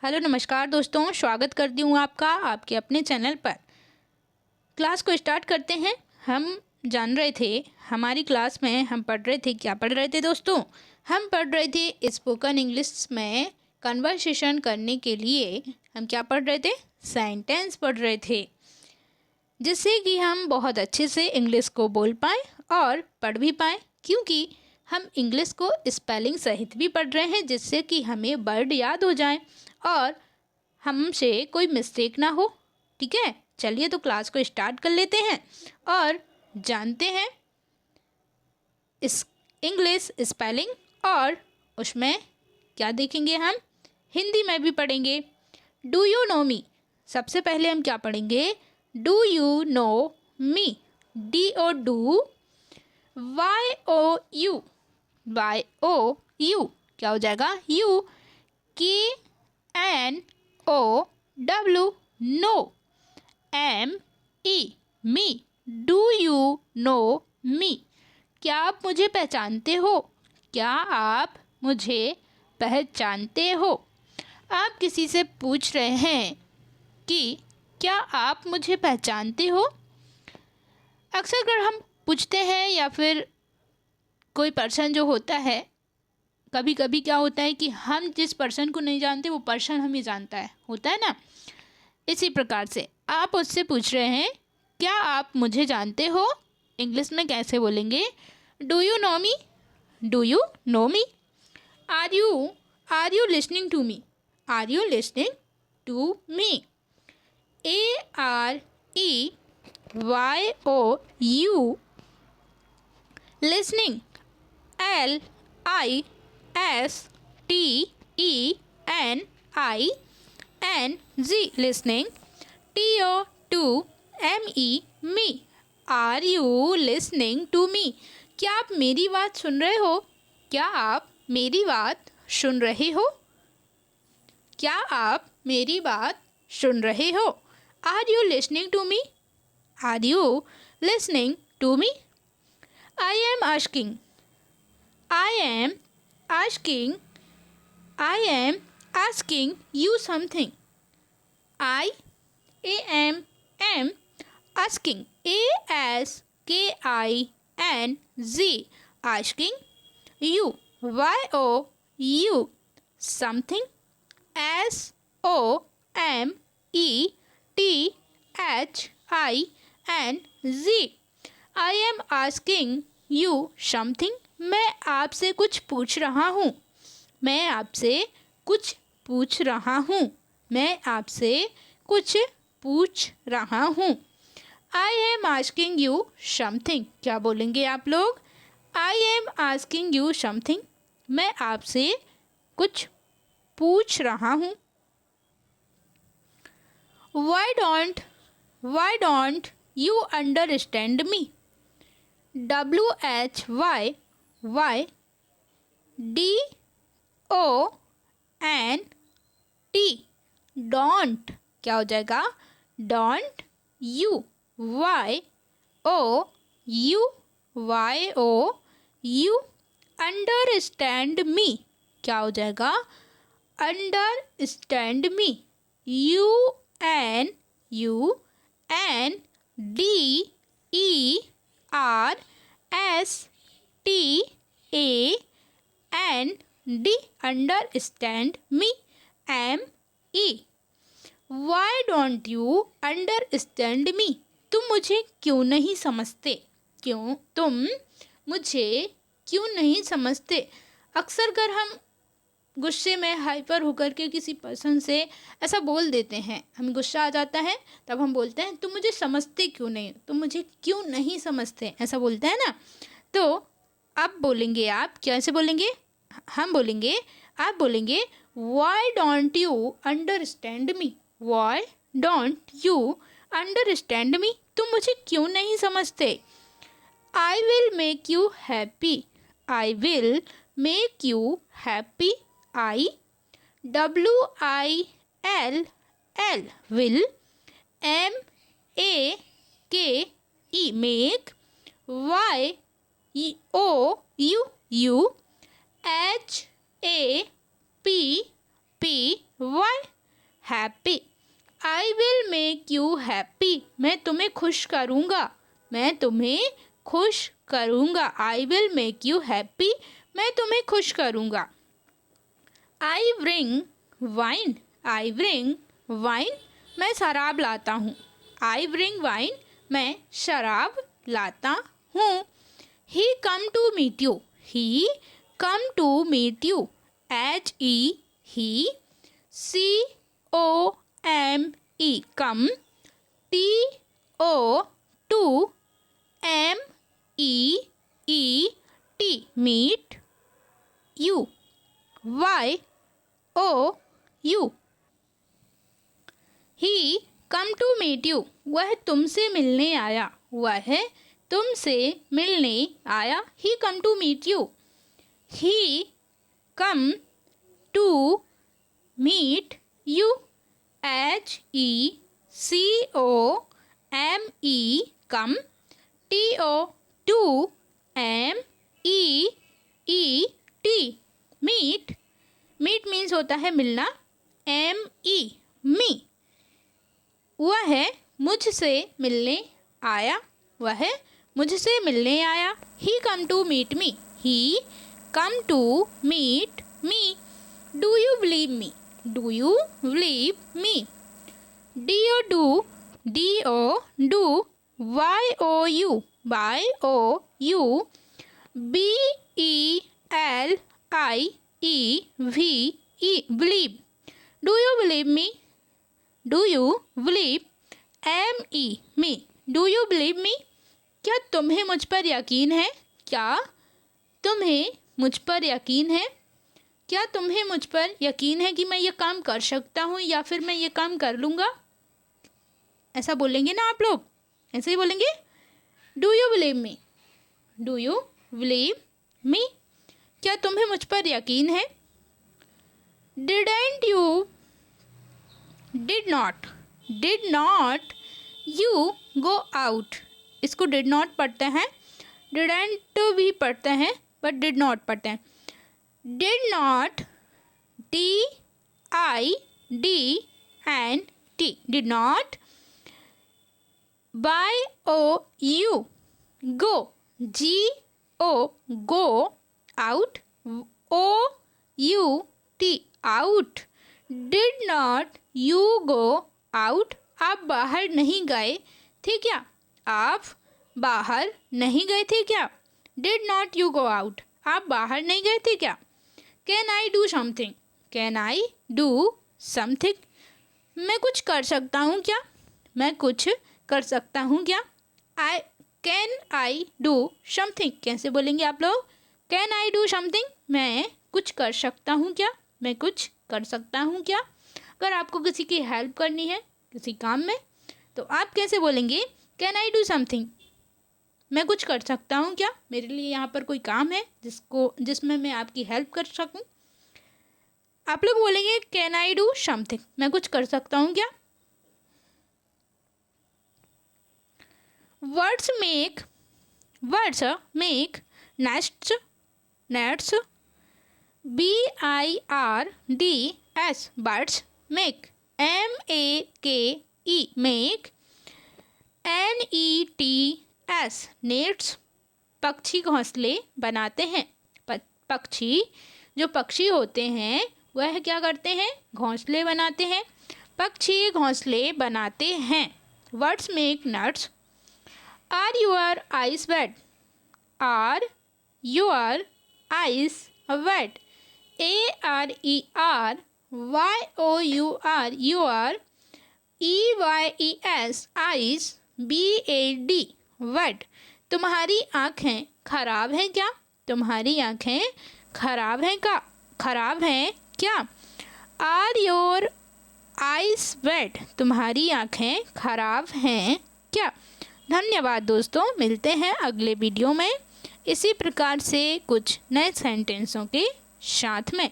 Hello नमस्कार दोस्तों, स्वागत करती हूँ आपका आपके अपने चैनल पर। क्लास को स्टार्ट करते हैं। हम जान रहे थे हमारी क्लास में हम पढ़ रहे थे, क्या पढ़ रहे थे दोस्तों? हम पढ़ रहे थे स्पोकन इंग्लिश में कन्वर्सेशन करने के लिए हम क्या पढ़ रहे थे? सेंटेंस पढ़ रहे थे, जिससे कि हम बहुत अच्छे से इंग्लिश को बोल पाएँ और पढ़ भी पाएँ, क्योंकि हम इंग्लिश को स्पेलिंग सहित भी पढ़ रहे हैं, जिससे कि हमें वर्ड याद हो जाएं और हमसे कोई मिस्टेक ना हो। ठीक है, चलिए तो क्लास को स्टार्ट कर लेते हैं और जानते हैं इस इंग्लिश स्पेलिंग, और उसमें क्या देखेंगे? हम हिंदी में भी पढ़ेंगे। Do you know me. सबसे पहले हम क्या पढ़ेंगे? Do you know me. D O do, Y O U, Y O U क्या हो जाएगा? You. K N O W, know. M E, me. Do you know me. क्या आप मुझे पहचानते हो? क्या आप मुझे पहचानते हो? आप किसी से पूछ रहे हैं कि क्या आप मुझे पहचानते हो? अक्सर अगर हम पूछते हैं या फिर कोई पर्सन जो होता है, कभी कभी क्या होता है कि हम जिस पर्सन को नहीं जानते वो पर्सन हमें जानता है, होता है ना। इसी प्रकार से आप उससे पूछ रहे हैं क्या आप मुझे जानते हो? इंग्लिश में कैसे बोलेंगे? Do you know me. Do you know me. Are you listening to me. Are you listening to me. AREYOU, listening. LISTENING, listening. TO2ME, me. Are you listening to मी। क्या आप मेरी बात सुन रहे हो? क्या आप मेरी बात सुन रहे हो? क्या आप मेरी बात सुन रहे हो? Are you listening to me. Are you listening to me. I am asking. I am asking. I am asking you something. I am asking, ASKING, asking you, YOU, something, SOMETHING। I am asking you something, मैं आपसे कुछ पूछ रहा हूँ। मैं आपसे कुछ पूछ रहा हूँ। मैं आपसे कुछ पूछ रहा हूँ। I am asking you something, क्या बोलेंगे आप लोग? I am asking you something, मैं आपसे कुछ पूछ रहा हूँ। Why don't you understand me? WHYDONT, don't क्या हो जाएगा? Don't you, YOU, understand me क्या हो जाएगा? Understand me, UNDERSTAND, understand me, ME। Why don't you understand me. तुम मुझे क्यों नहीं समझते? तुम मुझे क्यों नहीं समझते? अक्सर कर हम गुस्से में हाइपर होकर के किसी पर्सन से ऐसा बोल देते हैं, हमें गुस्सा आ जाता है, तब हम बोलते हैं तुम मुझे समझते क्यों नहीं, तुम मुझे क्यों नहीं समझते, ऐसा बोलते हैं ना। तो अब बोलेंगे आप, कैसे बोलेंगे? हम बोलेंगे, आप बोलेंगे why don't you understand me. Why don't you understand me, तुम मुझे क्यों नहीं समझते? I will make you happy. I will make you happy. WILL, will। MAKE, make। YOU, HAPPY, happy. I will make you happy, मैं तुम्हें खुश करूँगा, मैं तुम्हें खुश करूँगा। I will make you happy, मैं तुम्हें खुश करूँगा। I bring wine, I bring wine, मैं शराब लाता हूँ। आई ब्रिंग वाइन, मैं शराब लाता हूँ। He come to meet you, he come to meet you, HE he, COME come, TO2MEET meet, YOU he come to meet you, वह तुमसे मिलने आया, वह तुमसे मिलने आया। He come to meet you, he come to meet you, HECOME come, TO2MEET meet, meet means होता है मिलना, ME मी, वह मुझसे मिलने आया, वह मुझसे मिलने आया। He come to meet me, he come to meet me. Do you believe me, do you believe me, DO do, DO do, YOU BELIEVE believe. Do you believe me, do you believe ME me, do you believe me, क्या तुम्हें मुझ पर यकीन है, क्या तुम्हें मुझ पर यकीन है, क्या तुम्हें मुझ पर यकीन है कि मैं ये काम कर सकता हूँ या फिर मैं ये काम कर लूँगा। ऐसा बोलेंगे ना आप लोग, ऐसे ही बोलेंगे। Do you believe me, do you believe me, क्या तुम्हें मुझ पर यकीन है। Didn't you, did not you go out, इसको डिड नॉट पढ़ते हैं, डिडंट भी पढ़ते हैं बट डिड नॉट पढ़ते हैं। Did not, DIDNT did not, YOU go, GO go, out, OUT out, did not you go out, आप बाहर नहीं गए थे क्या, आप बाहर नहीं गए थे क्या। Did not you go out, आप बाहर नहीं गए थे क्या। Can I do something, can I do something, मैं कुछ कर सकता हूँ क्या, मैं कुछ कर सकता हूँ क्या। कैन आई डू समथिंग, कैसे बोलेंगे आप लोग। कैन आई डू समथिंग, मैं कुछ कर सकता हूँ क्या, मैं कुछ कर सकता हूँ क्या। अगर आपको किसी की हेल्प करनी है किसी काम में तो आप कैसे बोलेंगे, कैन आई डू समथिंग, मैं कुछ कर सकता हूँ क्या, मेरे लिए यहाँ पर कोई काम है जिसमें मैं आपकी हेल्प कर सकूँ। आप लोग बोलेंगे कैन आई डू समथिंग, मैं कुछ कर सकता हूँ क्या। Words make nests, BIRDS birds, make MAKE make, NETS nets, पक्षी घोंसले बनाते हैं। पक्षी जो पक्षी होते हैं वह क्या करते हैं, घोंसले बनाते हैं, पक्षी घोंसले बनाते हैं। Birds make nests. Are your eyes wet, are your eyes wet, ARER YOUR your, EYES eyes, BAD wet, तुम्हारी आँखें खराब हैं क्या, तुम्हारी आँखें खराब हैं क्या। आर योर आइज वेट, तुम्हारी आँखें खराब हैं क्या। धन्यवाद दोस्तों, मिलते हैं अगले वीडियो में इसी प्रकार से कुछ नए सेंटेंसों के साथ में।